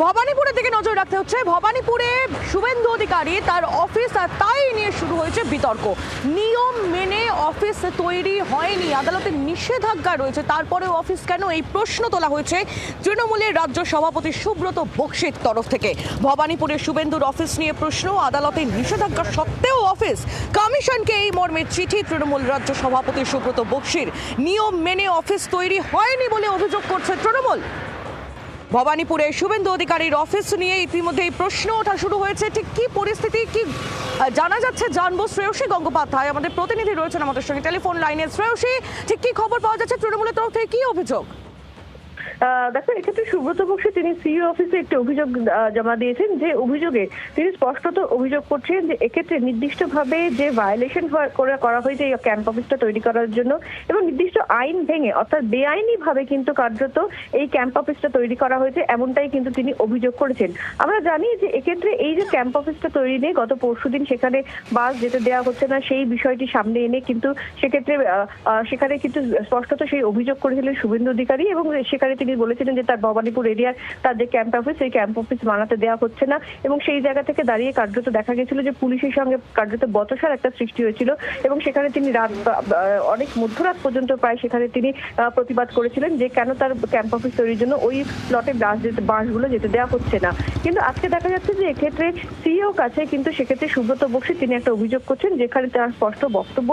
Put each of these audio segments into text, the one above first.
ভবানীপুরের দিকে নজর রাখতে হচ্ছে। ভবানীপুরে শুভেন্দু অধিকারী তার অফিস, আর তাই নিয়ে শুরু হয়েছে বিতর্ক। নিয়ম মেনে অফিস তৈরি হয়নি, আদালতের নিষেধাজ্ঞা রয়েছে, তারপরেও অফিস কেন, এই প্রশ্ন তোলা হয়েছে তৃণমূলের রাজ্য সভাপতি সুব্রত বক্সির তরফ থেকে। ভবানীপুরে শুভেন্দুর অফিস নিয়ে প্রশ্ন, আদালতের নিষেধাজ্ঞা সত্ত্বেও অফিস। কমিশনকে এই মর্মে চিঠি তৃণমূল রাজ্য সভাপতি সুব্রত বক্সির। নিয়ম মেনে অফিস তৈরি হয়নি বলে অভিযোগ করছে তৃণমূল। ভবানীপুরে শুভেন্দু অধিকারীর অফিস নিয়ে ইতিমধ্যেই প্রশ্ন ওঠা শুরু হয়েছে। ঠিক কি পরিস্থিতি, কি জানা যাচ্ছে জানবো। শ্রেয়সী গঙ্গোপাধ্যায় আমাদের প্রতিনিধি রয়েছেন আমাদের সঙ্গে টেলিফোন লাইনে। শ্রেয়সী, ঠিক কি খবর পাওয়া যাচ্ছে, তৃণমূলের তরফ থেকে কি অভিযোগ? দেখো, এক্ষেত্রে সুব্রত বক্সী তিনি সিইও অফিসে একটি অভিযোগ জমা দিয়েছেন। যে অভিযোগে তিনি স্পষ্টত অভিযোগ করছেন যে এক্ষেত্রে নির্দিষ্টভাবে যে ভায়োলেশন করা হয়েছে এই ক্যাম্প অফিসটা তৈরি করার জন্য, এবং নির্দিষ্ট আইন ভেঙে অর্থাৎ বেআইনি ভাবে কিন্তু কার্যত এই ক্যাম্প অফিসটা তৈরি করা হয়েছে, এমনটাই কিন্তু তিনি অভিযোগ করেছেন। আমরা জানি যে এক্ষেত্রে এই যে ক্যাম্প অফিসটা তৈরি নিয়ে গত পরশুদিন সেখানে বাস যেতে দেওয়া হচ্ছে না, সেই বিষয়টি সামনে এনে কিন্তু সেখানে কিন্তু স্পষ্টত সেই অভিযোগ করেছিলেন শুভেন্দু অধিকারী, এবং সেখানে তিনি বলেছিলেন যে তার ভবানীপুর এরিয়ার তার যে ক্যাম্প অফিস, সেই ক্যাম্প অফিস বানাতে দেওয়া হচ্ছে না, এবং সেই জায়গা থেকে দাঁড়িয়ে কার্যত দেখা গেছিল যে পুলিশের সঙ্গে কার্যত বচসার একটা সৃষ্টি হয়েছিল, এবং সেখানে তিনি অনেক মধ্যরাত পর্যন্ত প্রায় সেখানে তিনি প্রতিবাদ করেছিলেন যে কেন তার ক্যাম্প অফিস তৈরির জন্য ওই প্লটে বাসগুলো যেতে দেওয়া হচ্ছে না। কিন্তু আজকে দেখা যাচ্ছে যে এক্ষেত্রে সিইও কাছে কিন্তু সেক্ষেত্রে সুব্রত বক্সী তিনি একটা অভিযোগ করছেন, যেখানে তার স্পষ্ট বক্তব্য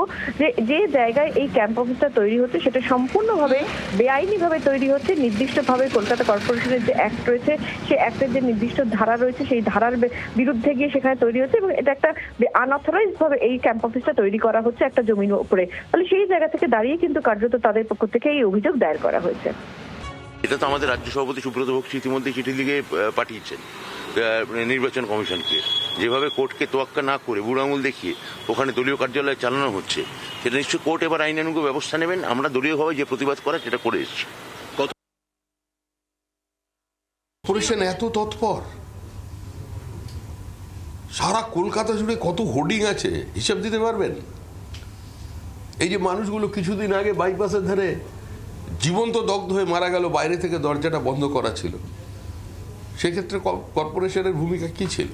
যে জায়গায় এই ক্যাম্প অফিসটা তৈরি হচ্ছে সেটা সম্পূর্ণভাবে বেআইনি ভাবে তৈরি হচ্ছে। নির্দিষ্টভাবে কলকাতা কর্পোরেশনের যে অ্যাক্ট রয়েছে, সেই অ্যাক্টের যে নির্দিষ্ট ধারা রয়েছে, সেই ধারার বিরুদ্ধে গিয়ে সেখানে তৈরি হচ্ছে, এবং এটা একটা আনঅথরাইজ ভাবে এই ক্যাম্প অফিসটা তৈরি করা হচ্ছে একটা জমির উপরে। ফলে সেই জায়গা থেকে দাঁড়িয়ে কিন্তু কার্যত তাদের পক্ষ থেকে এই অভিযোগ দায়ের করা হয়েছে। এটা তো আমাদের রাজ্য সভাপতি সুব্রত বক্সী ইতিমধ্যে চিঠি লিখে পাঠিয়েছেন নির্বাচন কমিশনকে। যেভাবে কোর্টকে তোয়াক্কা না করে বুড়ো আঙুল দেখিয়ে ওখানে দলীয় কার্যালয় চালানো হচ্ছে, সেটা নিশ্চয়ই কোর্ট এবার আইনানুগ ব্যবস্থা নেবেন। আমরা দলীয়ভাবে যে প্রতিবাদ করা সেটা করে এসেছি। কর্পোরেশন এত তৎপর, সারা কলকাতা জুড়ে কত হোর্ডিং আছে হিসাব দিতে পারবেন? এই যে মানুষগুলো কিছুদিন আগে বাইপাসের ধারে জীবন্ত দগ্ধ হয়ে মারা গেল, বাইরে থেকে দরজাটা বন্ধ করা ছিল, সেক্ষেত্রে কর্পোরেশনের ভূমিকা কি ছিল?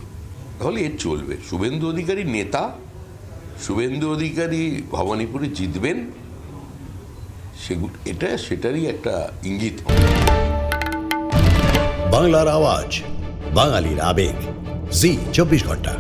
তাহলে এর চলবে। শুভেন্দু অধিকারী নেতা, শুভেন্দু অধিকারী ভবানীপুরে জিতবেন, এটা সেটারই একটা ইঙ্গিত। বাংলার আওয়াজ, বাঙালির আবেগ, জি 24 ঘন্টা।